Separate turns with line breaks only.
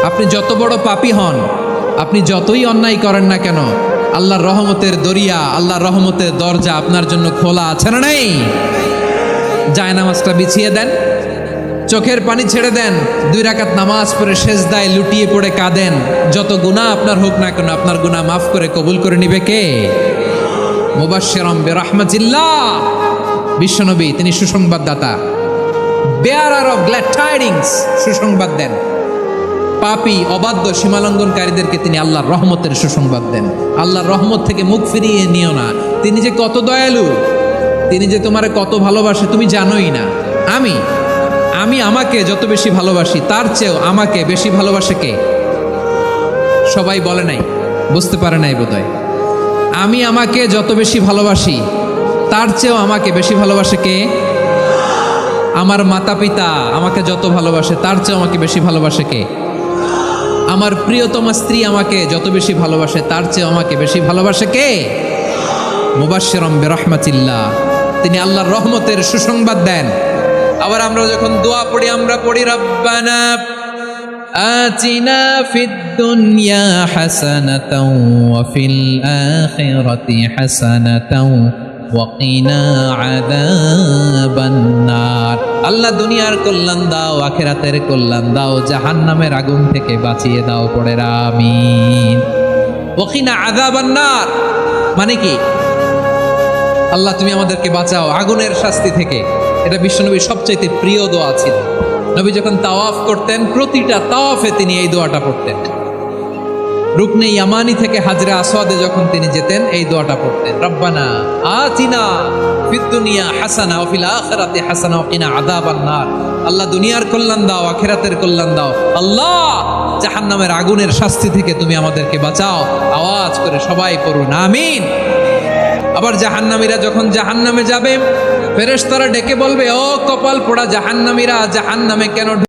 আপনি যত বড় পাপী হন, আপনি যতই অন্যায় করেন না কেন, আল্লাহর রহমতের দরিয়া, আল্লাহর রহমতের দরজা আপনার জন্য খোলা আছে না নাই? জায়নামাজটা বিছিয়ে দেন, চোখের পানি ছেড়ে দেন, 2 রাকাত নামাজ পড়ে সেজদায় লুটিয়ে পড়ে কাঁদেন। যত গুনাহ আপনার হোক না কেন, আপনার গুনাহ মাফ করে কবুল করে নিবে কে? মুবাশশিরাম বিরহমাতিল্লাহ, বিশ্বনবী তিনি সুসংবাদদাতা, বেয়ারার অফ গ্ল্যাড টাইডিংস, সুসংবাদ দেন। পাপী অবাধ্য সীমালঙ্ঘনকারীদেরকে তিনি আল্লাহর রহমতের সুসংবাদ দেন। আল্লাহর রহমত থেকে মুখ ফিরিয়ে নিও না। তিনি যে কত দয়ালু, তিনি যে তোমারে কত ভালোবাসে তুমি জানোই না। আমি আমাকে যত বেশি ভালোবাসি তার চেয়েও আমাকে বেশি ভালোবাসে কে? সবাই বলে নাই, বুঝতে পারে নাই বোধহয়। আমি আমাকে যত বেশি ভালোবাসি তার চেয়েও আমাকে বেশি ভালোবাসে কে? আমার মাতা পিতা আমাকে যত ভালোবাসে তার চেয়েও আমাকে বেশি ভালোবাসে কে? আমার প্রিয়তমা স্ত্রী আমাকে যত বেশি ভালোবাসে তার চেয়ে আমাকে বেশি ভালোবাসে কে? মুবাশশিরাম বিরহমাতিল্লাহ, তিনি আল্লাহর রহমতের সুসংবাদ দেন। আবার আমরা যখন দোয়া পড়ি, আমরা পড়ি রব্বানা আতিনা ফিদ দুনিয়া হাসানাতাও ওয়া ফিল আখিরাতি হাসানাতাও ওয়া কিনা আযাবান নার। আল্লাহ দুনিয়ার কল্যাণ দাও, আখিরাতের কল্যাণ দাও, জাহান্নামের আগুন থেকে বাঁচিয়ে দাও, পড়ে আমিন। ওয়া কিনা আযাবান নার মানে কি? আল্লাহ তুমি আমাদেরকে বাঁচাও আগুনের শাস্তি থেকে। এটা বিশ্বনবীর সবচাইতে প্রিয় দোয়া ছিল। নবী যখন তাওয়াফ করতেন, প্রতিটা তাওয়াফে তিনি এই দোয়াটা পড়তেন। রুকনে ইয়ামানি থেকে হাজরে আসওয়াদে যখন তিনি যেতেন, এই দোয়াটা পড়তেন, রব্বানা আতিনা ফিদ দুনিয়া হাসানা ওয়া ফিল আখিরাতি হাসানা ওয়া কিনা আযাবান নার। আল্লাহ দুনিয়ার কল্যাণ দাও, আখিরাতের কল্যাণ দাও। আল্লাহ জাহান্নামের আগুনের শাস্তি থেকে তুমি আমাদেরকে বাঁচাও। আওয়াজ করে সবাই পড়ুন আমিন। আবার জাহান্নামীরা যখন জাহান্নামে যাবে, ফেরেশতারা ডেকে বলবে, ও কপাল পোড়া জাহান্নামীরা, জাহান্নামে কেন